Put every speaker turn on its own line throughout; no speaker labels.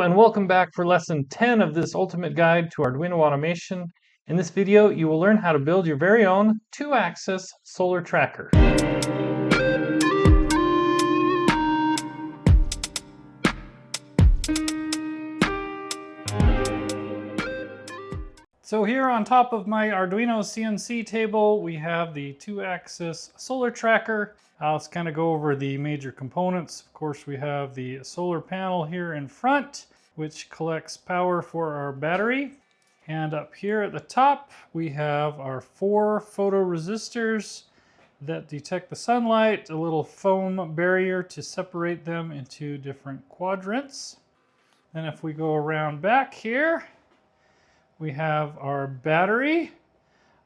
and welcome back for lesson 10 of this ultimate guide to Arduino automation. In this video, you will learn how to build your very own 2-axis solar tracker. So here on top of my Arduino CNC table, we have the 2-axis solar tracker. Let's kind of go over the major components. Of course, we have the solar panel here in front, which collects power for our battery. And up here at the top, we have our 4 photoresistors that detect the sunlight, a little foam barrier to separate them into different quadrants. And if we go around back here, we have our battery,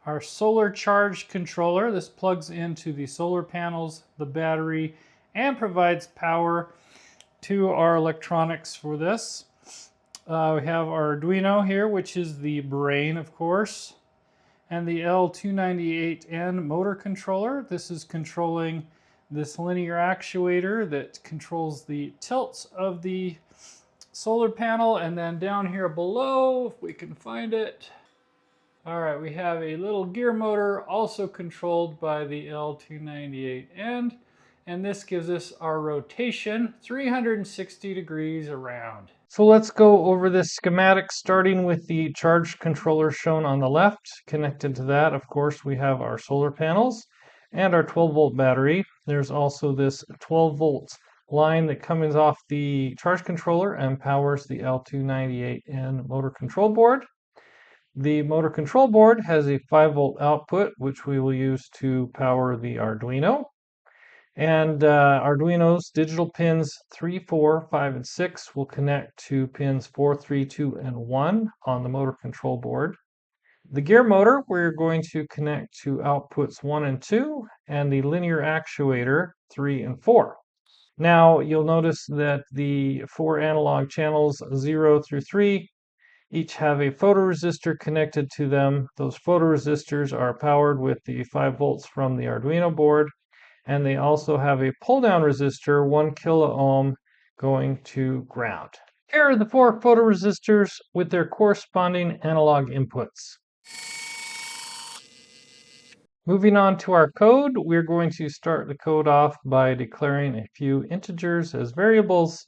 our solar charge controller. This plugs into the solar panels, the battery, and provides power to our electronics for this. We have our Arduino here, which is the brain, of course, and the L298N motor controller. This is controlling this linear actuator that controls the tilts of the solar panel. And then down here below, if we can find it, all right, we have a little gear motor also controlled by the L298N, and this gives us our rotation 360 degrees around. So let's go over this schematic, starting with the charge controller shown on the left. Connected to that, of course, we have our solar panels and our 12-volt battery. There's also this 12-volt line that comes off the charge controller and powers the L298N motor control board. The motor control board has a 5-volt output, which we will use to power the Arduino. And Arduino's digital pins 3, 4, 5, and 6 will connect to pins 4, 3, 2, and 1 on the motor control board. The gear motor, we're going to connect to outputs 1 and 2, and the linear actuator 3 and 4. Now, you'll notice that the 4 analog channels 0 through 3 each have a photoresistor connected to them. Those photoresistors are powered with the 5 volts from the Arduino board, and they also have a pull-down resistor, 1 kilo ohm, going to ground. Here are the 4 photoresistors with their corresponding analog inputs. Moving on to our code, we're going to start the code off by declaring a few integers as variables.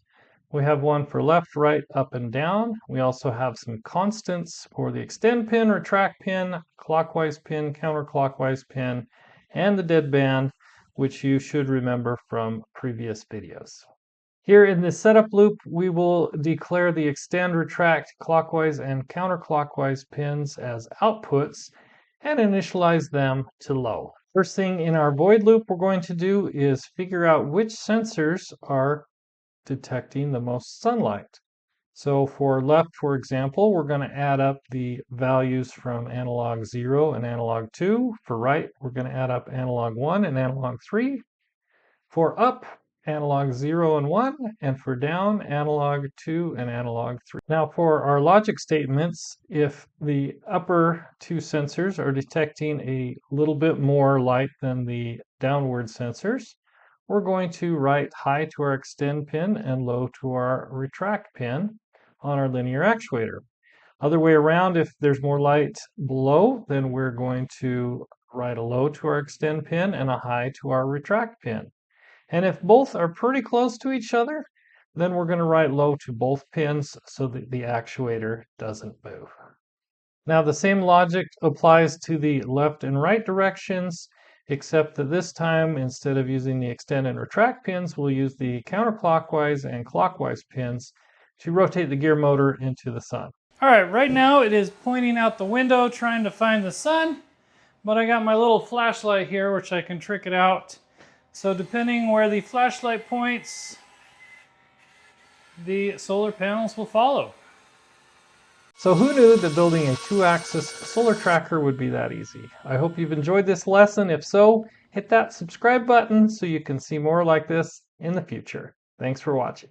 We have one for left, right, up, and down. We also have some constants for the extend pin, retract pin, clockwise pin, counterclockwise pin, and the deadband, which you should remember from previous videos. Here in the setup loop, we will declare the extend, retract, clockwise, and counterclockwise pins as outputs and initialize them to low. First thing in our void loop we're going to do is figure out which sensors are detecting the most sunlight. So for left, for example, we're going to add up the values from analog 0 and analog 2. For right, we're going to add up analog 1 and analog 3. For up, analog 0 and 1, and for down, analog 2 and analog 3. Now for our logic statements, if the upper 2 sensors are detecting a little bit more light than the downward sensors, we're going to write high to our extend pin and low to our retract pin on our linear actuator. Other way around, if there's more light below, then we're going to write a low to our extend pin and a high to our retract pin. And if both are pretty close to each other, then we're going to write low to both pins so that the actuator doesn't move. Now the same logic applies to the left and right directions, except that this time, instead of using the extend and retract pins, we'll use the counterclockwise and clockwise pins to rotate the gear motor into the sun. All right, right now it is pointing out the window trying to find the sun, but I got my little flashlight here, which I can trick it out. So depending where the flashlight points, the solar panels will follow. So who knew that building a 2-axis solar tracker would be that easy? I hope you've enjoyed this lesson. If so, hit that subscribe button so you can see more like this in the future. Thanks for watching.